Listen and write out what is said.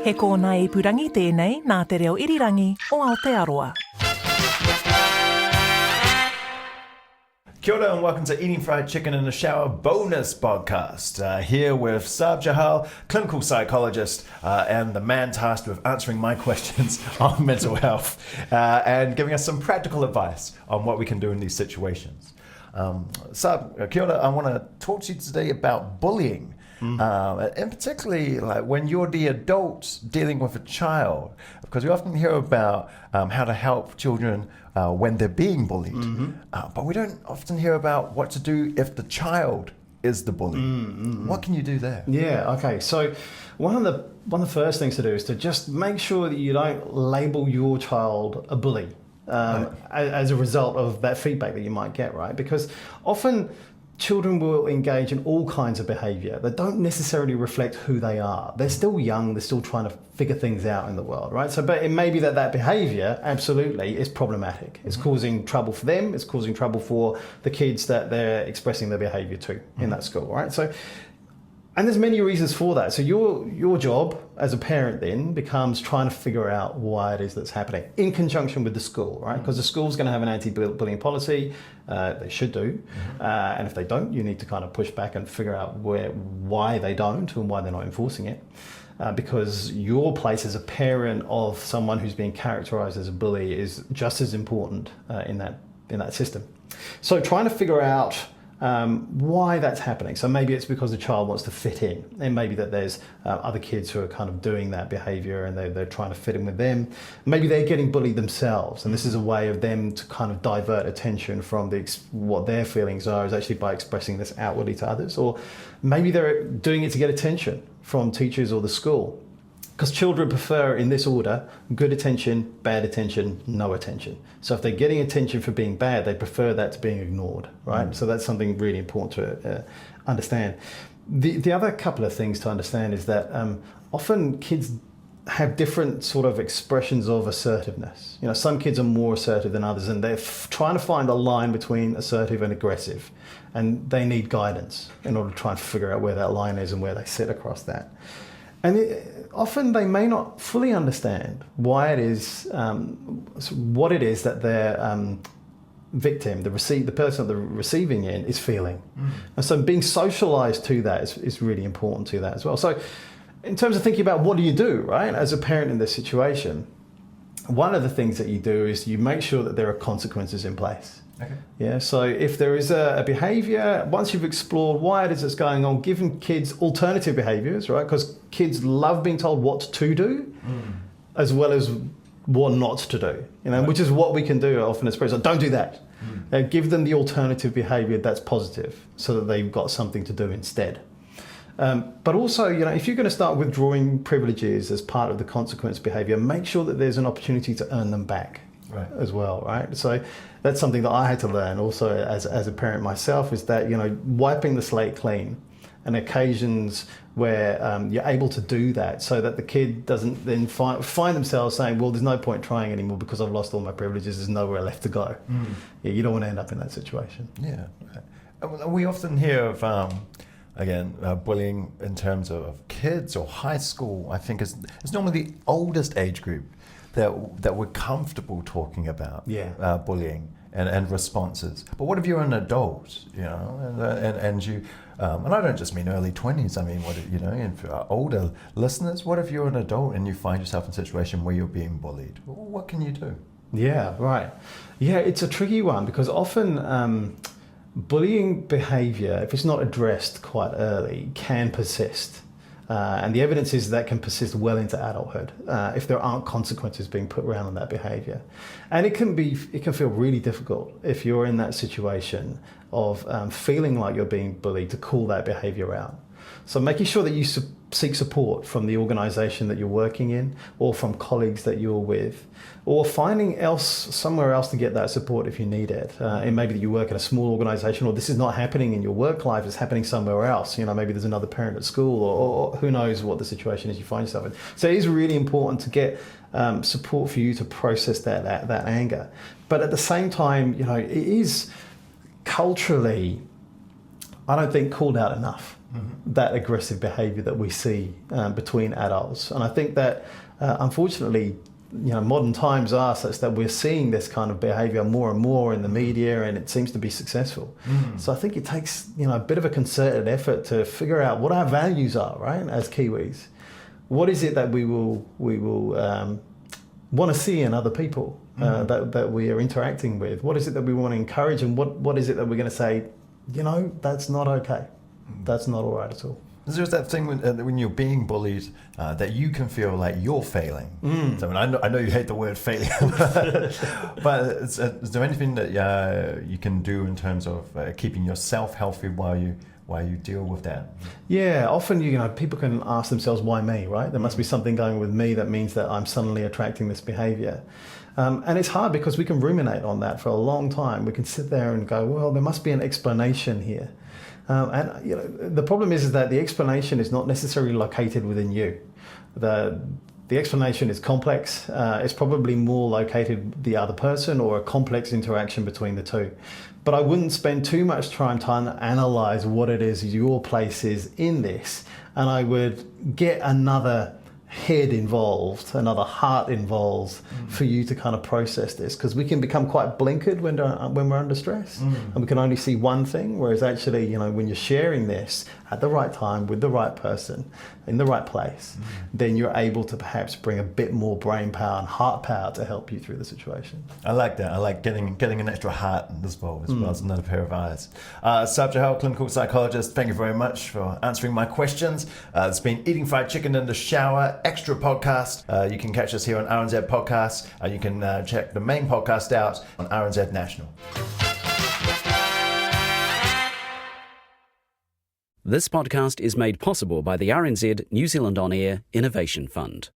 He kōna ipurangi tēnei nā te reo irirangi o Aotearoa. Kia ora and welcome to Eating Fried Chicken in the Shower bonus podcast. Here with Sarb Johal, clinical psychologist, and the man tasked with answering my questions on mental health and giving us some practical advice on what we can do in these situations. Sarb, kia ora, I want to talk to you today about bullying. And particularly like when you're the adult dealing with a child, because we often hear about how to help children when they're being bullied, but we don't often hear about what to do if the child is the bully. What can you do there? Yeah, okay. So one of the first things to do is to just make sure that you don't label your child a bully as a result of that feedback that you might get, right? Because often children will engage in all kinds of behaviour that don't necessarily reflect who they are. They're still young, they're still trying to figure things out in the world, right? So, but it may be that behaviour absolutely is problematic. It's causing trouble for them, it's causing trouble for the kids that they're expressing their behaviour to in that school, right? So, and there's many reasons for that. So your job as a parent then becomes trying to figure out why it is that's happening in conjunction with the school, right? Because the school's going to have an anti-bullying policy. They should do. And if they don't, you need to kind of push back and figure out why they don't and why they're not enforcing it. Because your place as a parent of someone who's being characterized as a bully is just as important in that system. So trying to figure out why that's happening. So maybe it's because the child wants to fit in, and maybe that there's other kids who are kind of doing that behaviour and they're trying to fit in with them. Maybe they're getting bullied themselves, and this is a way of them to kind of divert attention from what their feelings are is actually by expressing this outwardly to others. Or maybe they're doing it to get attention from teachers or the school. Because children prefer, in this order, good attention, bad attention, no attention. So if they're getting attention for being bad, they prefer that to being ignored, right? So that's something really important to understand. The other couple of things to understand is that often kids have different sort of expressions of assertiveness. You know, some kids are more assertive than others, and they're trying to find a line between assertive and aggressive, and they need guidance in order to try and figure out where that line is and where they sit across that. And often they may not fully understand why it is, what it is that their victim, the person at the receiving end, is feeling. And so being socialised to that is really important to that as well. So in terms of thinking about what do you do, right, as a parent in this situation, one of the things that you do is you make sure that there are consequences in place. Okay. Yeah, so if there is a behaviour, once you've explored why it is that's going on, giving kids alternative behaviours, right? Because kids love being told what to do, as well as what not to do. You know, right. Which is what we can do often as parents. Like, don't do that. Give them the alternative behaviour that's positive, so that they've got something to do instead. But also, you know, if you're going to start withdrawing privileges as part of the consequence behaviour, make sure that there's an opportunity to earn them back. Right. As well, right? So that's something that I had to learn also as a parent myself, is that, you know, wiping the slate clean and occasions where you're able to do that so that the kid doesn't then find themselves saying, well, there's no point trying anymore because I've lost all my privileges, there's nowhere left to go. Yeah, you don't want to end up in that situation. Yeah. We often hear of, bullying in terms of kids or high school. I think it's normally the oldest age group that we're comfortable talking about bullying and responses. But what if you're an adult, you know, and you, and I don't just mean early 20s, I mean, and for our older listeners, what if you're an adult and you find yourself in a situation where you're being bullied? What can you do? Yeah, right. Yeah, it's a tricky one because often bullying behaviour, if it's not addressed quite early, can persist. And the evidence is that can persist well into adulthood if there aren't consequences being put around on that behaviour. And it can feel really difficult if you're in that situation of feeling like you're being bullied to call that behaviour out. So making sure that you seek support from the organisation that you're working in, or from colleagues that you're with, or finding somewhere else to get that support if you need it. It may be that you work in a small organisation, or this is not happening in your work life, it's happening somewhere else. You know, maybe there's another parent at school, or who knows what the situation is you find yourself in. So it is really important to get support for you to process that anger. But at the same time, you know, it is culturally, I don't think, called out enough. that aggressive behavior that we see between adults. And I think that unfortunately, modern times are such that we're seeing this kind of behavior more and more in the media, and it seems to be successful. So I think it takes a bit of a concerted effort to figure out what our values are, right, as Kiwis. What is it that we will want to see in other people that we are interacting with? What is it that we want to encourage, and what is it that we're going to say, that's not okay. That's not all right at all. There's that thing when you're being bullied that you can feel like you're failing. So I know you hate the word failure, but is there anything that you can do in terms of keeping yourself healthy while you deal with that? Yeah, often people can ask themselves, why me, right? There must be something going with me that means that I'm suddenly attracting this behavior. And it's hard because we can ruminate on that for a long time. We can sit there and go, well, there must be an explanation here. And the problem is that the explanation is not necessarily located within you. The explanation is complex. It's probably more located with the other person, or a complex interaction between the two. But I wouldn't spend too much time trying to analyze what it is your place is in this. And I would get another head involved, another heart involved for you to kind of process this, because we can become quite blinkered when we're under stress, and we can only see one thing, whereas actually when you're sharing this at the right time with the right person in the right place, then you're able to perhaps bring a bit more brain power and heart power to help you through the situation. I like that. I like getting an extra heart involved as well as another pair of eyes. Sarb Johal, clinical psychologist, thank you very much for answering my questions. It's been Eating Fried Chicken in the Shower extra podcast. You can catch us here on RNZ Podcasts. You can check the main podcast out on RNZ National. This podcast is made possible by the RNZ New Zealand On Air Innovation Fund.